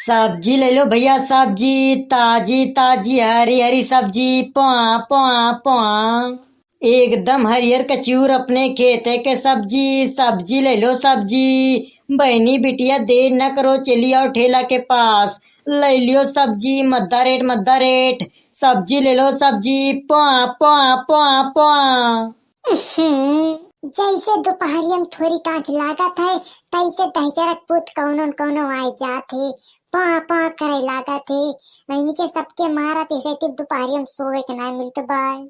सब्जी ले लो भैया, सब्जी ताजी ताजी हरी हरी सब्जी। पुआ पुआ पुआ। एकदम हरियर कचूर अपने खेते के सब्जी। सब्जी ले लो सब्जी। बहनी बिटिया देर न करो, चली आओ ठेला के पास, ले लियो सब्जी। मद्दा रेट मद्दा रेट। सब्जी ले लो सब्जी। पुआ पुआ पुआ पुआ। जैसे दोपहरिया में थोड़ी कांच लागत है, तैसे दहचरक पुत कौनो न कौनो आए जात है, पा पा करे लागत है। वही के सबके मारा तैसे दोपहरिया में सोए के ना मिलत बाय।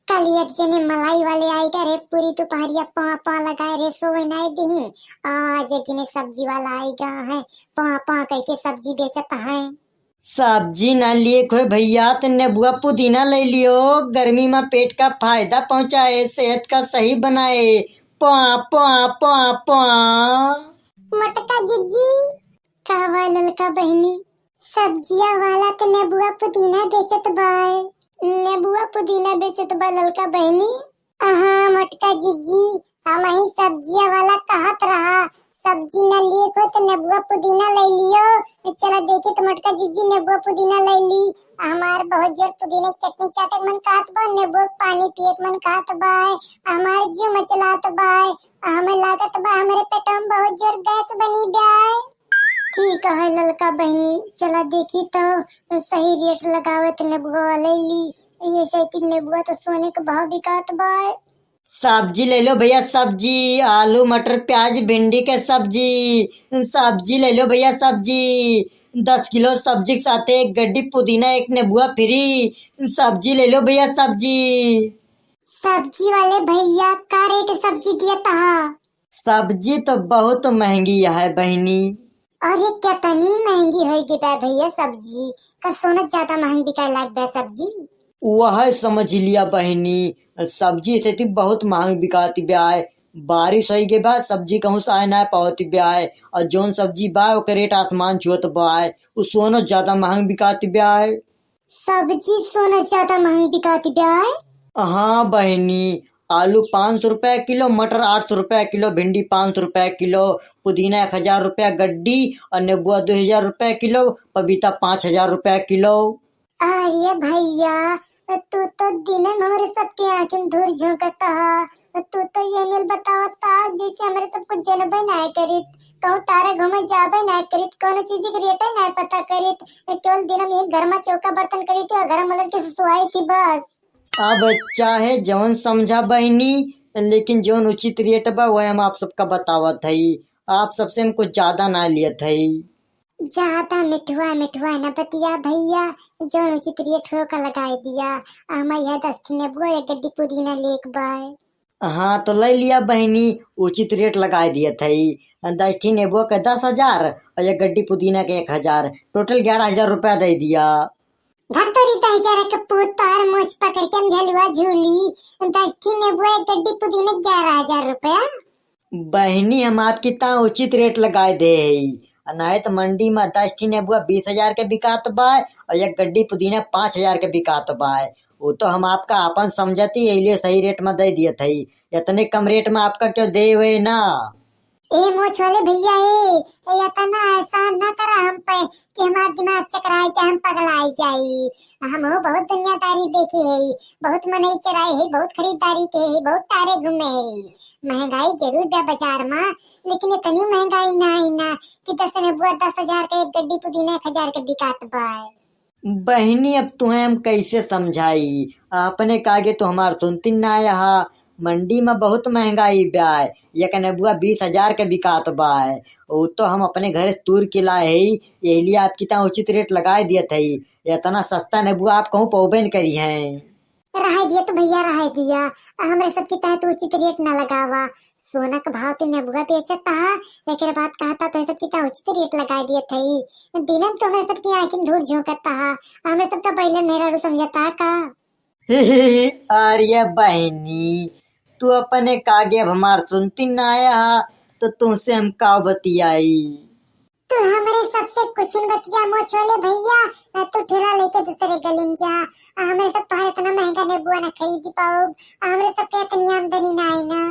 कल एक जने मलाई वाले आई रे, पूरी दोपहरिया पा पा लगाए रे, सोए नहीं दीन। आज एक जने सब्जी वाला आई गा है, पा पा कह के सब्जी बेचता है। सब्जी न लिए खोए भैया, तो नेबुआ पुदीना ले लियो। गर्मी में पेट का फायदा पहुंचाए, सेहत का सही बनाए। पुआ पुआ पुआ पुआ। मटका जिज्जी कहवा ललका बहनी, सब्जिया वाला तो नेबुआ पुदीना बेचत बाय। नेबुआ पुदीना बेचत बा ललका बहनी। मटका जिज्जी, हम ही सब्जिया वाला कहत रहा, सब्जी न लिए को तो नेबुआ पुदीना ले लियो। चला देखे तो मटका जिज्जी नेबुआ पुदीना ले ली। हमार बहुत जोर पुदीने की चटनी चाटे मन कहत बा, नेबुआ पानी पिए मन कहत बा। हमार जीव मचलात बा, हमें लागत बा हमारे पेट में बहुत जोर गैस बनी जाए। ठीक है ललका बहनी, चला देखी तो सही रेट लगावत नेबुआ ले ली। ये सही नेबुआ तो सोने के भाव बिकात बा। सब्जी ले लो भैया, सब्जी आलू मटर प्याज भिंडी के सब्जी। सब्जी ले लो भैया सब्जी। 10 किलो सब्जी के साथ एक गड्डी पुदीना एक नेबुआ फ्री। सब्जी ले लो भैया सब्जी। सब्जी वाले भैया का रेट सब्जी दिया था? सब्जी तो बहुत महंगी है बहनी। अरे क्या तनी महंगी होगी बे भैया सब्जी का, सोना ज्यादा महंगी बिकाए लाग बे सब्जी। वह समझ लिया बहनी, सब्जी से बहुत महंग बिकाती ब्याय। बारिश हो गई बा, सब्जी कहूँ से आए ना पावती ब्याय, और जोन सब्जी बा ओके रेट आसमान छुअत बाय। उ सोनो ज्यादा महंग बिकाती ब्याय। सब्जी सोना ज्यादा महंग बिकाती ब्याय। हाँ बहनी, आलू 500 रुपए किलो, मटर 800 रुपए किलो, भिंडी 500 रुपए किलो, पुदीना 1000 रुपया गड्डी, और नेबुआ 2000 रुपए किलो, पपीता 5000 रुपए किलो। अरे भैया तू तो दिन में हमारे सबके आंखें में धूल झोंकता है। तू तो ये मिल बतावता जैसे हमारे सब कुछ जनबे नहीं करित, कहूँ तारे घूमे जाबे नहीं करित, कोनो चीज के रेट नहीं पता करित। केवल दिन में घर में चौका बर्तन करी थी और घर में लड़के सुसुआई थी बस। अब चाहे जौन समझा बहनी, लेकिन जौन उचित रेट बा वह हम आप सबका बतावत हई। आप सबसे हम कुछ ज्यादा ना लियत हई। ज्यादा मिठुआ मिठुआ न बतिया भैया, जौन उचित रेट हो का लगाए दिया। हमारे यहाँ 10 नेबुआ एक गड्डी पुदीना लेक बाय। हाँ तो ले लिया बहनी, उचित रेट लगा दिया थई। 10 नेबुआ का 10,000 और एक गड्डी पुदीना के 1000, टोटल 11,000 रुपया दे दिया। धतरी 10,000 का पुतार मुझ पकड़ के हम झलुआ झूली। 10 नेबुआ एक गड्डी पुदीना 11,000 रुपया। बहनी हम आपकी ता उचित रेट लगाए दे हई, नहीं तो मंडी में 10 नेबुआ 20,000 के बिकात बाय, और एक गड्डी पुदीना 5,000 के बिकात बाय। वो तो हम आपका अपन समझती है, इसलिए सही रेट में दे दिए थई। इतने कम रेट में आपका क्यों दे हुए ना। ए मोछ वाले भैया इतना एहसान न करा हम पे कि हमारा दिमाग चकराए जाए, हम पगलाए जाए। हम हो बहुत दुनियादारी देखे है, बहुत मनई चराए है, बहुत खरीदारी के है, बहुत तारे घूमे है। महंगाई जरूर बा बाजार में, लेकिन इतनी महंगाई ना आई ना कि 10,000 के एक गड्डी पुदीना 1000 के बिकात बाय। बहनी अब तुम्हें हम कैसे समझाई, आपने कागे तो हमार सुनती ना आया। मंडी में बहुत महंगाई ब्याय, ये नेबुआ 20,000 के बिकात बाय। वो तो हम अपने घर से तूर के लाए है, यही लिए आपकी ता उचित रेट लगाए दिए थे। इतना सस्ता नेबुआ आप कहूँ पौबे न करी है। रह दिया तो भैया रह दिया, हमारे सबके तहत उचित रेट न लगावा। सोना का भाव तो नेबुआ बेचता है, एक बात कहता तो सबकी तहत उचित रेट लगा दिए थे। दिनम तो हमारे सबकी आंखें धूल झोंकता है, हमें सबका पहले मेरा रू समझता का। अरे बहनी, तू अपने कागे अब हमार सुनती ना आया, तो तुमसे हम का बतियाई। तो हमारे सबसे कुछ बतिया मोछ वाले भैया, तू ठेला लेके दूसरे गली में जा। हमें सब तुम्हारे इतना महंगा नेबुआ न खरीद पाओ, हमारे सबके इतनी आमदनी ना आई ना।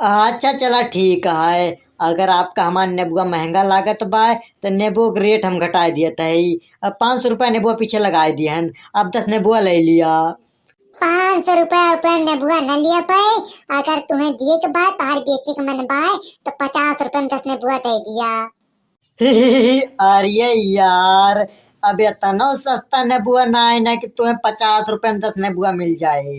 अच्छा चला ठीक है। अगर आपका हमारा नेबुआ महंगा लागत बा तो नेबुआ के रेट हम घटा दिए थे। अब 500 रुपया नेबुआ पीछे लगा दिए हन। अब 10 नेबुआ ले लिया। 500 रुपया नेबुआ न लिया पाए। अगर तुम्हें दिए के बाद तार बेचे के मन बाय तो 50 रुपए में 10 नेबुआ दे दिया। अरे यार, अब इतना सस्ता नेबुआ ना है ना कि तुम्हें 50 रुपए में 10 नेबुआ मिल जाए।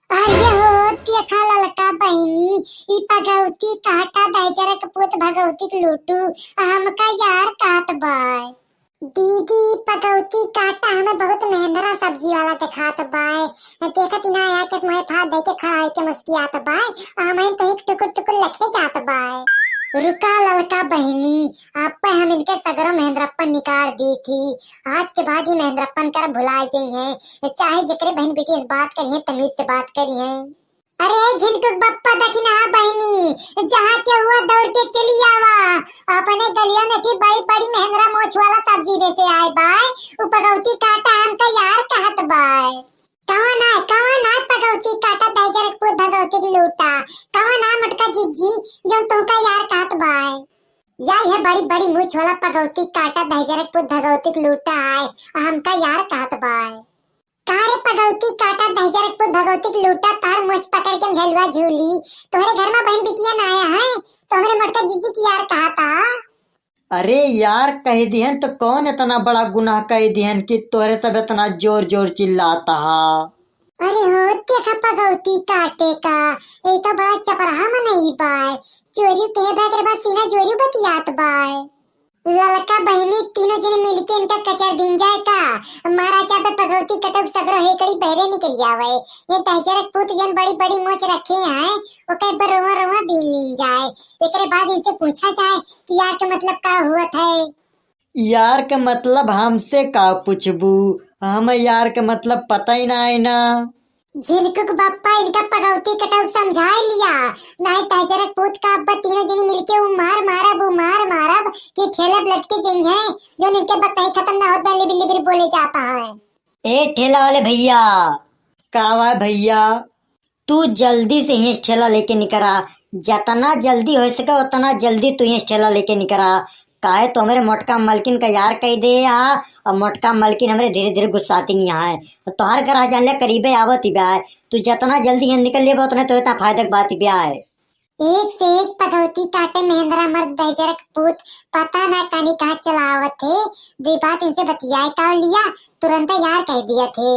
अरे हो देखा ललका बहिनी, ई भगवती काटा दाइजरा के पुत भगवती के लूटू हमका यार काट बाय। दीदी भगवती काटा हमें बहुत महंगा सब्जी वाला दिखात बाय। देखत ही ना आया के मोए फाड़ दे के खड़ा के मस्कियात बाय। हमें तो एक टुकुर टुकुर लखे जात बाय। रुका ललका बहिनी, आप पे हम इनके सगरों महेंद्रप्पन निकाल दी थी। आज के बाद ही महेंद्रप्पन कर भुला जाइए। चाहे जिक्र बहन बेटी इस बात करिए तमीज से बात करिए। अरे झिनकुक बप्पा दखिना बहिनी, जहाँ के हुआ दौड़ के चली आवा। अपने गलिया में की बड़ी बड़ी महेंद्रा मोछ वाला सब्जी बेचे आए बाय। उपगौती काटा हमका यार कहत बाय। कवन ना पगौती काटा दाइजर को भगवती की लूटा। कवन ना मटका जिज्जी जो तुमका यार कहत बाय। या ये बड़ी बड़ी मूछ वाला पगौती काटा दाइजर को भगवती की लूटा आए हमका यार कहत बाय। कार पगौती काटा दाइजर को भगवती की लूटा तार मूछ पकड़ के झलवा झूली। तोहरे घर में बहन बिटिया ना आया है तो हमरे मटका जिज्जी की यार कहता। अरे यार कह दिहन तो कौन इतना बड़ा गुनाह कह दिहन कि तोहरे तब इतना जोर जोर चिल्लाता हा। अरे हो देखा पगौती काटे का ये तो बड़ा चपराहा मनई बाय। चोरी के बैगर बा सीना चोरी बतियात बाय। ललका बहिनी तीनों जने मिलके इनका कचर दिन जाए का। मारा चापे पगौती कटक सगरो हेकड़ी बहरे निकल जावे। ये तहजरक पुत जन बड़ी बड़ी मोच रखे हैं वो कई बार रोवा रोवा भी लीन जाए। एकरे बाद इनसे पूछा जाए कि यार का मतलब का हुआ था। यार का मतलब हमसे का पूछबू, हमें यार का मतलब पता ही ना है ना। झिनकुक बप्पा इनका पगौती कटक समझा लिया। नहीं तहजरक पुत का अब्बा तीनों जने मिलके वो मार मारब कि ठेला लटके जिंग है जो इनके बताई खत्म ना होता लिबी लिबी बोले जाता है। ए ठेला वाले भैया, कावा भैया, तू जल्दी से ही ठेला लेके निकरा। जितना जल्दी हो सके उतना जल्दी तू ही ठेला लेके निकरा। काहे तो हमारे मोटका मलकिन का यार कह दे यहाँ। और मोटका मलकिन हमारे धीरे धीरे गुस्साती नहीं है तो हर घर आ जाने करीबे आवत ही ब्याह। तू जितना जल्दी यहाँ निकल ले उतना तो इतना फायदा की बात ही ब्याह है। एक से एक पगौती काटे महेंद्रा मर्द दहजरक पूत पता ना कनी कहाँ चलावत थे। दी बात इनसे बतियाए का लिया तुरंत यार कह दिया थे।